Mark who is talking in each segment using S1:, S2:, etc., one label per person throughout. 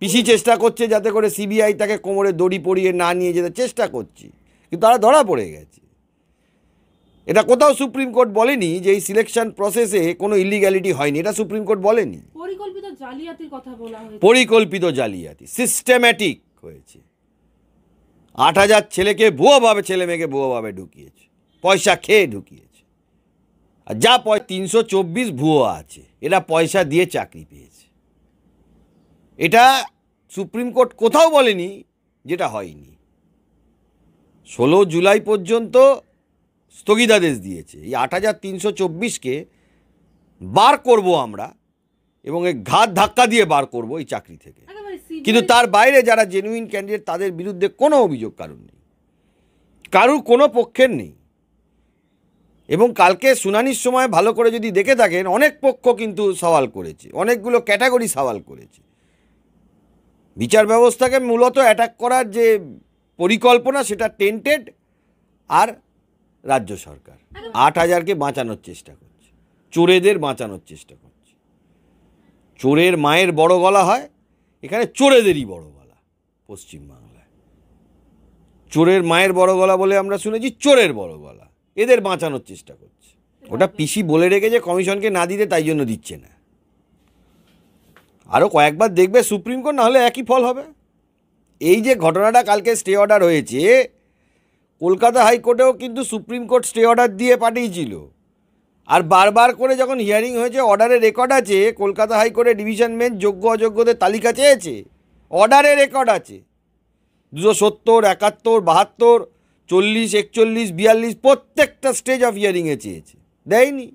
S1: পিসি চেষ্টা করছে যাতে করে সিবিআই তাকে কোমরে দড়ি পরিয়ে না নিয়ে যেতে চেষ্টা করছি, কিন্তু তারা ধরা পড়ে গেছে। এটা কোথাও সুপ্রিম কোর্ট বলেনি যে এই সিলেকশন প্রসেসে কোনো ইলিগ্যালিটি হয়নি, এটা সুপ্রিম কোর্ট বলেনি।
S2: পরিকল্পিত জালিয়াতির কথা বলা হয়েছে,
S1: পরিকল্পিত জালিয়াতি, সিস্টেম্যাটিক হয়েছে। 8,000 ছেলেকে ভুয়োভাবে, ছেলে মেয়েকে ভুয়োভাবে ঢুকিয়েছে, পয়সা খেয়ে ঢুকিয়েছে। আর যা 324 ভুয়ো আছে, এরা পয়সা দিয়ে চাকরি পেয়েছে। এটা সুপ্রিম কোর্ট কোথাও বলেনি যেটা হয়নি। 16 জুলাই পর্যন্ত স্থগিতাদেশ দিয়েছে। এই 8,324কে বার করব আমরা, এবং এই ঘাত ধাক্কা দিয়ে বার করব এই চাকরি থেকে। কিন্তু তার বাইরে যারা জেনুইন ক্যান্ডিডেট তাদের বিরুদ্ধে কোনো অভিযোগ কারুর নেই, কারুর কোনো পক্ষের নেই। এবং কালকে শুনানির সময় ভালো করে যদি দেখে থাকেন, অনেক পক্ষ কিন্তু সওয়াল করেছে, অনেকগুলো ক্যাটাগরি সওয়াল করেছে। বিচার ব্যবস্থাকে মূলত অ্যাটাক করার যে পরিকল্পনা, সেটা টেন্টেড, আর রাজ্য সরকার 8,000কে বাঁচানোর চেষ্টা করছে, চোরেদের বাঁচানোর চেষ্টা করছে। চোরের মায়ের বড় গলা হয়, এখানে চোরেদেরই বড় গলা। পশ্চিমবাংলায় চোরের মায়ের বড় গলা বলে আমরা শুনেছি, চোরের বড় গলা, এদের বাঁচানোর চেষ্টা করছে। ওটা পিসি বলে রেখেছে কমিশনকে না দিতে, তাই জন্য দিচ্ছে না। আরও কয়েকবার দেখবে সুপ্রিম কোর্ট, নাহলে একই ফল হবে। এই যে ঘটনাটা কালকে স্টে অর্ডার হয়েছে, কলকাতা হাইকোর্টেও কিন্তু সুপ্রিম কোর্ট স্টে অর্ডার দিয়ে পাঠিয়েছিল। আর বারবার করে যখন হিয়ারিং হয়েছে, অর্ডারের রেকর্ড আছে, কলকাতা হাইকোর্টে ডিভিশন বেঞ্চ যোগ্য অযোগ্যদের তালিকা চেয়েছে, অর্ডারে রেকর্ড আছে। 270, 71, 72, 40, 41, 42 প্রত্যেকটা স্টেজ অফ হিয়ারিংয়ে চেয়েছে, দেয়নি।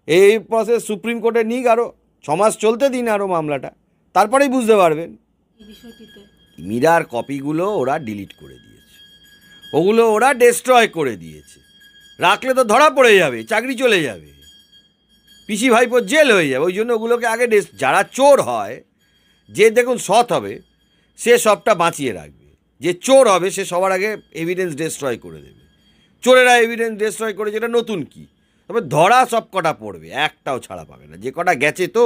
S1: এই প্রসেস সুপ্রিম কোর্টে নিক, আরও 6 মাস চলতে দিন আরও মামলাটা, তারপরেই বুঝতে পারবেন। মিরার কপিগুলো ওরা ডিলিট করে দিয়েছে, ওগুলো ওরা ডেস্ট্রয় করে দিয়েছে। রাখলে তো ধরা পড়ে যাবে, চাকরি চলে যাবে, পিসি ভাইপোর জেল হয়ে যাবে। ওই জন্য ওগুলোকে আগে যারা চোর হয়, যে দেখুন সৎ হবে, সে সবটা বাঁচিয়ে রাখবে। যে চোর হবে সে সবার আগে এভিডেন্স ডেস্ট্রয় করে দেবে। চোরেরা এভিডেন্স ডেস্ট্রয় করে, যেটা নতুন কি, তবে ধরা সব কটা পড়বে, একটাও ছাড়া পাবে না। যে কটা গেছে, তো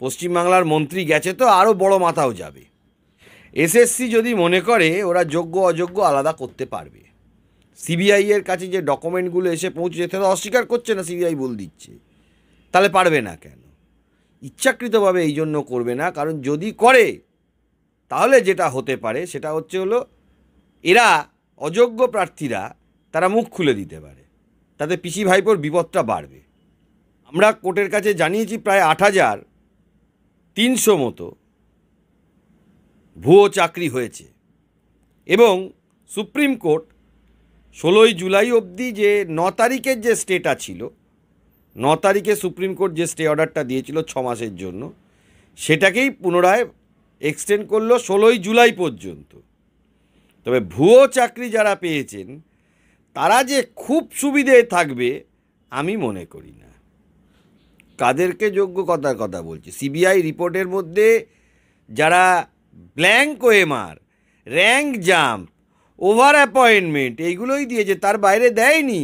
S1: পশ্চিমবাংলার মন্ত্রী গেছে, তো আরও বড় মাথাও যাবে। এসএসসি যদি মনে করে ওরা যোগ্য অযোগ্য আলাদা করতে পারবে, সিবিআই এর কাছে যে ডকুমেন্টগুলো এসে পৌঁছে, সেটা অস্বীকার করছে না, সিবিআই বল দিচ্ছে, তাহলে পারবে না কেন? ইচ্ছাকৃতভাবে এই জন্য করবে না, কারণ যদি করে তাহলে যেটা হতে পারে সেটা হলো এরা অযোগ্য প্রার্থীরা তারা মুখ খুলে দিতে পারে, তাতে পিসি ভাইপোর বিপদটা বাড়বে। আমরা কোর্টের কাছে জানিয়েছি প্রায় 8,300 মতো ভুয়ো চাকরি হয়েছে, এবং সুপ্রিম কোর্ট 16 জুলাই অবধি যে 9 তারিখের যে স্টেটা ছিল, 9 তারিখে সুপ্রিম কোর্ট যে স্টে অর্ডারটা দিয়েছিল 6 মাসের জন্য, সেটাকেই পুনরায় এক্সটেন্ড করলো 16 জুলাই পর্যন্ত। তবে ভুয়ো চাকরি যারা পেয়েছেন তারা যে খুব সুবিধে থাকবে আমি মনে করি না। কাদেরকে যোগ্য কথার কথা বলছি, সিবিআই রিপোর্টের মধ্যে যারা blank OMR, rank jump, over appointment এইগুলোই দিয়েছে, তার বাইরে দেয়নি।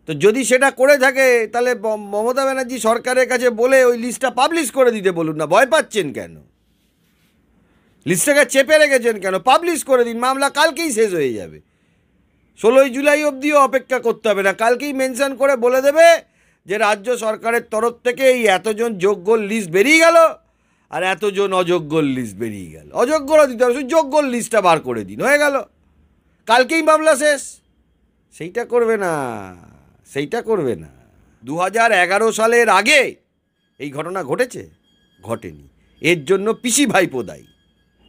S1: তো যদি সেটা করে থাকে তাহলে মমতা ব্যানার্জি সরকারের কাছে বলে ওই লিস্টটা পাবলিশ করে দিতে বলুন না। ভয় পাচ্ছেন কেন? লিস্টটাকে চেপে রেখেছেন কেন? পাবলিশ করে দিন, মামলা কালকেই শেষ হয়ে যাবে। 16 জুলাই অবধিও অপেক্ষা করতে হবে না, কালকেই মেনশন করে বলে দেবে যে রাজ্য সরকারের তরফ থেকে এই এতজন যোগ্য লিস্ট বেরিয়ে গেল আর এতজন অযোগ্য লিস্ট বেরিয়ে গেল। অযোগ্যরা দিতে হবে, যোগ্য লিস্টটা বার করে দিন, হয়ে গেল, কালকেই মামলা শেষ। সেইটা করবে না, সেইটা করবে না। 2011 সালের আগে এই ঘটনা ঘটেছে? ঘটেনি। এর জন্য পিসি ভাইপো দায়ী।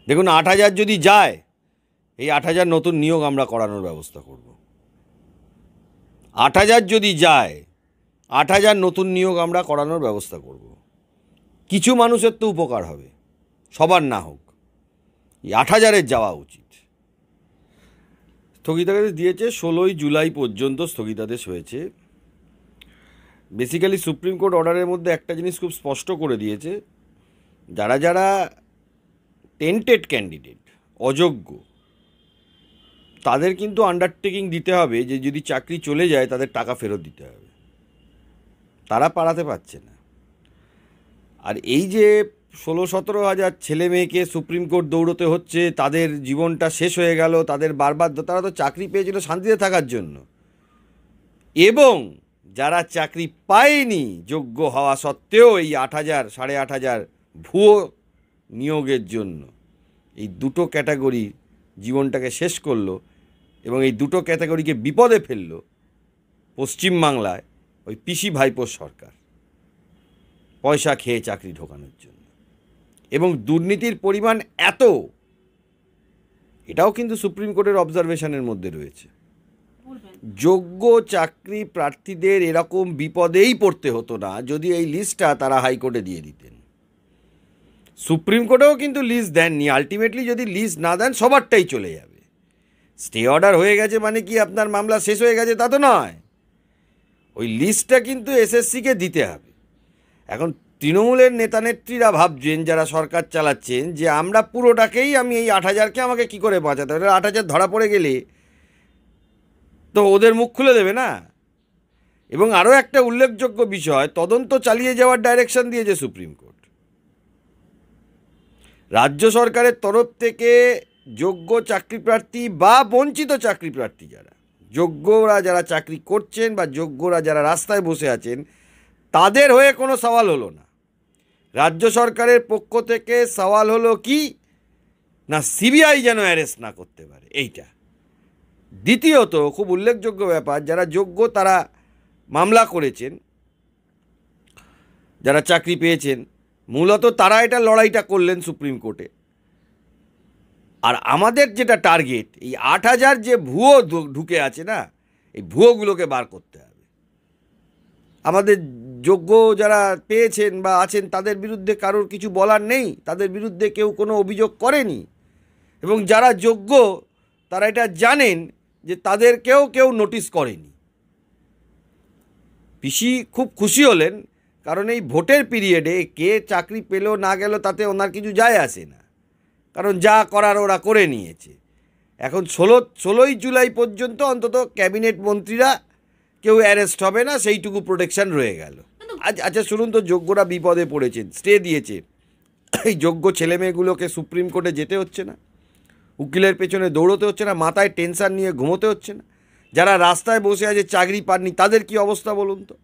S1: দেখুন 8,000 যদি যায়, এই 8,000 নতুন নিয়োগ আমরা করানোর ব্যবস্থা করব। 8,000 যদি যায়, 8,000 নতুন নিয়োগ আমরা করানোর ব্যবস্থা করব। কিছু মানুষের তো উপকার হবে, সবার না হোক। এই 8,000-এর যাওয়া উচিত। স্থগিতাদেশ দিয়েছে 16 জুলাই পর্যন্ত স্থগিতাদেশ হয়েছে। বেসিক্যালি সুপ্রিম কোর্ট অর্ডারের মধ্যে একটা জিনিস খুব স্পষ্ট করে দিয়েছে, যারা যারা টেন্টেড ক্যান্ডিডেট, অযোগ্য, তাদের কিন্তু আন্ডারটেকিং দিতে হবে যে যদি চাকরি চলে যায় তাদের টাকা ফেরত দিতে হবে। তারা পারাতে পারছে না। আর এই যে 16-17 হাজার ছেলে মেয়েকে সুপ্রিম কোর্ট দৌড়তে হচ্ছে, তাদের জীবনটা শেষ হয়ে গেল, তাদের বারবার তারা তো চাকরি পেয়েছিল শান্তিতে থাকার জন্য, এবং যারা চাকরি পায়নি যোগ্য হওয়া সত্ত্বেও এই 8,000 8,500 ভুয়ো নিয়োগের জন্য এই দুটো ক্যাটাগরি জীবনটাকে শেষ করলো এবং এই দুটো ক্যাটাগরিকে বিপদে ফেললো পশ্চিমবাংলায় ওই পিসি ভাইপোর সরকার পয়সা খেয়ে চাকরি ঢোকানোর জন্য। এবং দুর্নীতির পরিমাণ এত, এটাও কিন্তু সুপ্রিম কোর্টের অবজারভেশনের মধ্যে রয়েছে।
S2: বলবেন
S1: যোগ্য চাকরি প্রার্থীদের এরকম বিপদেই পড়তে হতো না যদি এই লিস্টটা তারা হাইকোর্টে দিয়ে দিতেন। সুপ্রিম কোর্টেও কিন্তু লিস্ট দেননি। আলটিমেটলি যদি লিস্ট না দেন সবারটাই চলে যাবে। স্টে অর্ডার হয়ে গেছে মানে কি আপনার মামলা শেষ হয়ে গেছে তা তো নয়। ওই লিস্টটা কিন্তু এসএসসিকে দিতে হবে। এখন তৃণমূলের নেতানেত্রীরা ভাবছেন, যারা সরকার চালাচ্ছেন, যে আমরা পুরোটাকেই আমি এই 8,000কে আমাকে কি করে বাঁচাতে হবে, 8,000 ধরা পড়ে গেলে তো ওদের মুখ খুলে দেবে না। এবং আরও একটা উল্লেখযোগ্য বিষয়, তদন্ত চালিয়ে যাওয়ার ডাইরেকশন দিয়েছে সুপ্রিম কোর্ট। রাজ্য সরকারের তরফ থেকে যোগ্য চাকরি প্রার্থী বা বঞ্চিত চাকরি প্রার্থী যারা, যোগ্যরা যারা চাকরি করছেন বা যোগ্যরা যারা রাস্তায় বসে আছেন, তাদের হয়ে কোনো সওয়াল হলো না। রাজ্য সরকারের পক্ষ থেকে সওয়াল হলো কি না, সিবিআই যেন অ্যারেস্ট না করতে পারে, এইটা। দ্বিতীয়ত খুব উল্লেখযোগ্য ব্যাপার, যারা যোগ্য তারা মামলা করেছেন, যারা চাকরি পেয়েছেন, মূলত তারা এটা লড়াইটা করলেন সুপ্রিম কোর্টে। আর আমাদের যেটা টার্গেট, এই 8,000 যে ভুয়ো ঢুকে আছে না, এই ভুয়োগুলোকে বার করতে হবে। আমাদের যোগ্য যারা পেয়েছেন বা আছেন তাদের বিরুদ্ধে কারোর কিছু বলার নেই, তাদের বিরুদ্ধে কেউ কোনো অভিযোগ করেনি। এবং যারা যোগ্য তারা এটা জানেন যে তাদেরকেও কেউ নোটিশ করেনি। পিসি খুব খুশি হলেন, কারণ এই ভোটের পিরিয়ডে কে চাকরি পেল না গেল তাতে ওনার কিছু যায় আসে না, কারণ যা করার ওরা করে নিয়েছে। এখন 16ই জুলাই পর্যন্ত অন্তত ক্যাবিনেট মন্ত্রীরা কেউ অ্যারেস্ট হবে না, সেইটুকু প্রোটেকশন রয়ে গেল। আচ্ছা শুনুন তো, যোগ্যরা বিপদে পড়েছেন, স্টে দিয়েছে, এই যোগ্য ছেলেমেয়েগুলোকে সুপ্রিম কোর্টে যেতে হচ্ছে না, উকিলের পেছনে দৌড়তে হচ্ছে না, মাথায় টেনশন নিয়ে ঘুমোতে হচ্ছে না। যারা রাস্তায় বসে আছে চাকরি পাননি তাদের কি অবস্থা বলুন তো,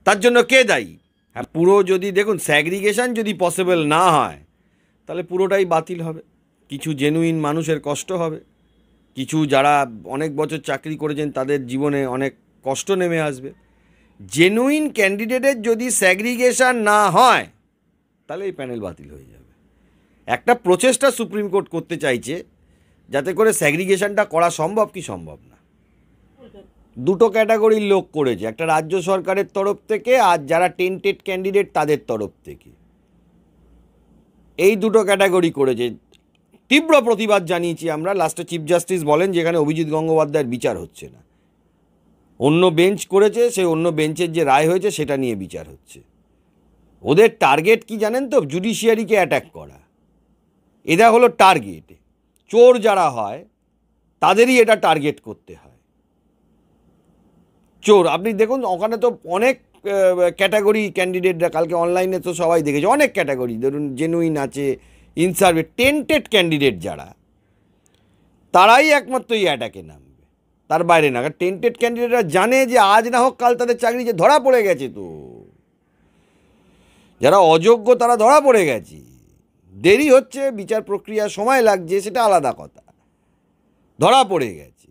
S1: তার জন্য কে দায়ী? হ্যাঁ, পুরো যদি দেখুন স্যাগ্রিগেশন যদি পসিবল না হয় তাহলে পুরোটাই বাতিল হবে। কিছু জেনুইন মানুষের কষ্ট হবে, কিছু যারা অনেক বছর চাকরি করেছেন তাদের জীবনে অনেক কষ্ট নেমে আসবে। জেনুইন ক্যান্ডিডেটের যদি স্যাগ্রিগেশন না হয় তাহলে এই প্যানেল বাতিল হয়ে যাবে। একটা প্রচেষ্টা সুপ্রিম কোর্ট করতে চাইছে যাতে করে স্যাগ্রিগেশনটা করা সম্ভব কি সম্ভব না।
S2: বলবেন
S1: দুটো ক্যাটাগরির লোক করেছে, একটা রাজ্য সরকারের তরফ থেকে আর যারা টেন্টেড ক্যান্ডিডেট তাদের তরফ থেকে। এই দুটো ক্যাটাগরি করেছে। তীব্র প্রতিবাদ জানিয়েছি আমরা। লাস্টে চিফ জাস্টিস বলেন যেখানে অভিজিৎ গঙ্গোপাধ্যায়ের বিচার হচ্ছে না, অন্য বেঞ্চ করেছে, সেই অন্য বেঞ্চের যে রায় হয়েছে সেটা নিয়ে বিচার হচ্ছে। ওদের টার্গেট কি জানেন তো? জুডিশিয়ারিকে অ্যাটাক করা। এরা হলো টার্গেট। চোর যারা হয় তাদেরই এটা টার্গেট করতে হয়। চোর, আপনি দেখুন ওখানে তো অনেক ক্যাটাগরি ক্যান্ডিডেটরা, কালকে অনলাইনে তো সবাই দেখেছে, অনেক ক্যাটাগরি, ধরুন জেনুইন আছে, ইনসার্ভে, টেন্টেড ক্যান্ডিডেট যারা, তারাই একমাত্র এই অ্যাটাকে নামবে, তার বাইরে না। টেন্টেড ক্যান্ডিডেটরা জানে যে আজ না হোক কাল তাদের চাকরি যে ধরা পড়ে গেছে। তো যারা অযোগ্য তারা ধরা পড়ে গেছে, দেরি হচ্ছে, বিচার প্রক্রিয়া সময় লাগছে, সেটা আলাদা কথা, ধরা পড়ে গেছে,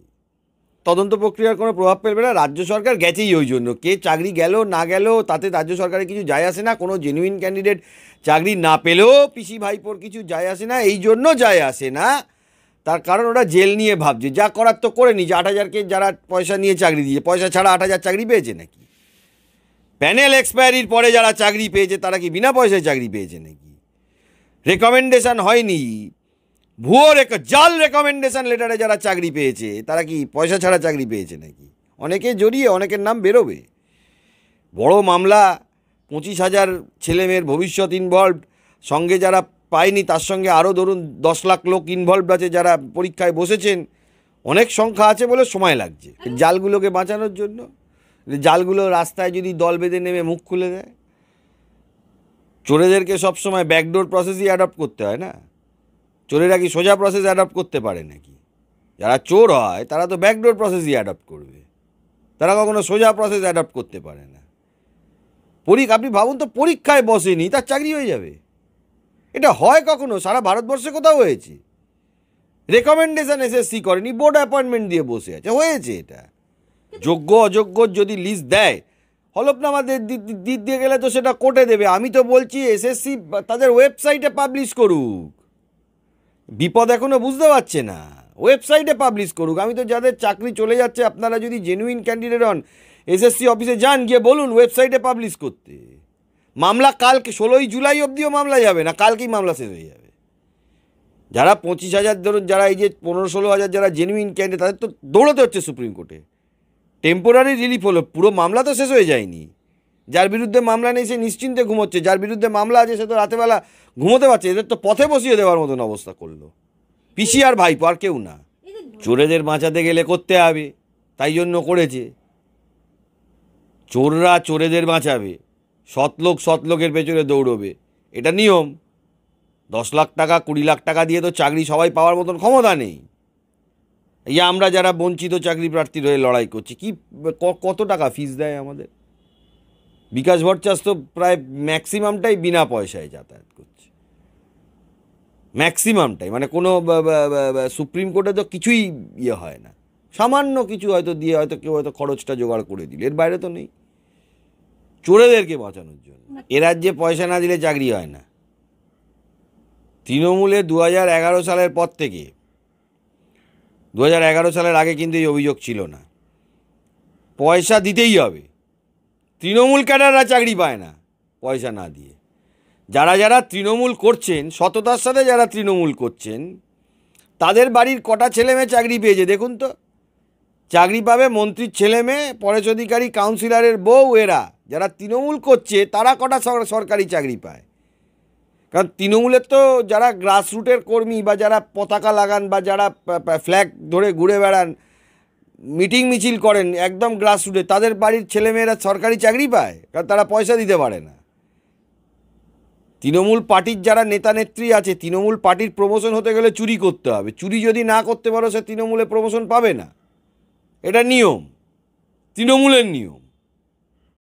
S1: তদন্ত প্রক্রিয়ার কোনো প্রভাব ফেলবে না। রাজ্য সরকার গেছেই ওই জন্য, কে চাকরি গেল না গেল তাতে রাজ্য সরকারের কিছু যায় আসে না। কোনো জেনুইন ক্যান্ডিডেট চাকরি না পেলেও পিসি ভাইপোর কিছু যায় আসে না। এই জন্য যায় আসে না, তার কারণ ওরা জেল নিয়ে ভাবছে, যা করার তো করে নিচ্ছে। 8,000কে যারা পয়সা নিয়ে চাকরি দিয়েছে, পয়সা ছাড়া 8,000 চাকরি পেয়েছে নাকি? প্যানেল এক্সপায়ারির পরে যারা চাকরি পেয়েছে তারা কি বিনা পয়সায় চাকরি পেয়েছে নাকি? রেকমেন্ডেশন হয়নি, ভুয়ো জাল রেকমেন্ডেশন লেটারে যারা চাকরি পেয়েছে তারা কি পয়সা ছাড়া চাকরি পেয়েছে নাকি? অনেকে জড়িয়ে, অনেকের নাম বেরোবে। বড় মামলা, 25,000 ছেলেমেয়ের ভবিষ্যৎ ইনভলভড, সঙ্গে যারা পায়নি তার সঙ্গে আরও ধরুন 10 লাখ লোক ইনভলভড আছে যারা পরীক্ষায় বসেছেন। অনেক সংখ্যা আছে বলে সময় লাগছে জালগুলোকে বাঁচানোর জন্য। জালগুলো রাস্তায় যদি দল বেঁধে নেমে মুখ খুলে দেয়, চোরেদেরকে সবসময় ব্যাকডোর প্রসেসই অ্যাডপ্ট করতে হয় না? চোরেরা কি সোজা প্রসেস অ্যাডপ্ট করতে পারে নাকি? যারা চোর হয় তারা তো ব্যাকডোর প্রসেসই অ্যাডপ্ট করবে, তারা কখনো সোজা প্রসেস অ্যাডপ্ট করতে পারে না। আপনি ভাবুন তো, পরীক্ষায় বসেনি তার চাকরি হয়ে যাবে? এটা হয় কখনো? সারা ভারতবর্ষে কোথাও হয়েছে? রেকমেন্ডেশন এসএসসি করেনি, বোর্ড অ্যাপয়েন্টমেন্ট দিয়ে বসে আছে, হয়েছে এটা? যোগ্য অযোগ্যর যদি লিস্ট দেয়, হলফনামা দিয়ে গেলে তো সেটা কোর্টে দেবে। আমি তো বলছি এসএসসি তাদের ওয়েবসাইটে পাবলিশ করুক। বিপদ এখনো বুঝতে পারছে না, ওয়েবসাইটে পাবলিশ করুক। আমি তো যাদের চাকরি চলে যাচ্ছে, আপনারা যদি জেনুইন ক্যান্ডিডেট হন, এসএসসি অফিসে যান, গিয়ে বলুন ওয়েবসাইটে পাবলিশ করতে। মামলা কালকে 16ই জুলাই অবধিও মামলা যাবে না, কালকেই মামলা শেষ হয়ে যাবে। যারা 25,000 ধরুন, যারা এই যে 15-16 হাজার যারা জেনুইন ক্যান্ডিডেট, তাদের তো দৌড়তে হচ্ছে সুপ্রিম কোর্টে। টেম্পোরারি রিলিফ হলো, পুরো মামলা তো শেষ হয়ে যায়নি। যার বিরুদ্ধে মামলা নেই সে নিশ্চিন্তে ঘুমোচ্ছে, যার বিরুদ্ধে মামলা আছে সে তো রাতেবেলা ঘুমোতে পারছে। এদের তো পথে বসিয়ে দেওয়ার মতন অবস্থা করলো পিসি আর ভাইপো, আর কেউ না। চোরেদের বাঁচাতে গেলে করতে হবে, তাই জন্য করেছে। চোররা চোরেদের বাঁচাবে, সৎ লোকের পেছনে দৌড়বে, এটা নিয়ম। 10 লাখ টাকা 20 লাখ টাকা দিয়ে তো চাকরি সবাই পাওয়ার মতন ক্ষমতা নেই। এই আমরা যারা বঞ্চিত চাকরি প্রার্থীর হয়ে লড়াই করছি, কি কত টাকা ফিস দেয় আমাদের? বিকাশ ভট্টাচার্য তো প্রায় ম্যাক্সিমামটাই বিনা পয়সায় যাতায়াত করছে, ম্যাক্সিমামটাই। মানে কোনো সুপ্রিম কোর্টে তো কিছুই ইয়ে হয় না, সামান্য কিছু হয়তো দিয়ে হয়তো কেউ হয়তো খরচটা জোগাড় করে দিল, এর বাইরে তো নেই। চোরেদেরকে বাঁচানোর জন্য এ রাজ্যে পয়সা না দিলে চাকরি হয় না। তৃণমূলে 2011 সালের পর থেকে, 2011 সালের আগে কিন্তু এই অভিযোগ ছিল না। পয়সা দিতেই হবে, তৃণমূল ক্যাডাররা চাকরি পায় না পয়সা না দিয়ে। যারা যারা তৃণমূল করছেন, সততার সাথে যারা তৃণমূল করছেন, তাদের বাড়ির কটা ছেলে মেয়ে চাকরি পেয়েছে দেখুন তো। চাকরি পাবে মন্ত্রীর ছেলে মেয়ে, পরেশ অধিকারী কাউন্সিলরের বউ, এরা যারা তৃণমূল করছে তারা কটা সরকারি চাকরি পায়? কারণ তৃণমূলের তো যারা গ্রাসরুটের কর্মী বা যারা পতাকা লাগান বা যারা ফ্ল্যাগ ধরে ঘুরে বেড়ান, মিটিং মিছিল করেন একদম গ্রাসরুটে, তাদের বাড়ির ছেলেমেয়েরা সরকারি চাকরি পায়, কারণ তারা পয়সা দিতে পারে না। তৃণমূল পার্টির যারা নেতা নেত্রী আছে, তৃণমূল পার্টির প্রমোশন হতে গেলে চুরি করতে হবে। চুরি যদি না করতে পারো, সে তৃণমূলে প্রমোশন পাবে না, এটা নিয়ম, তৃণমূলের নিয়ম।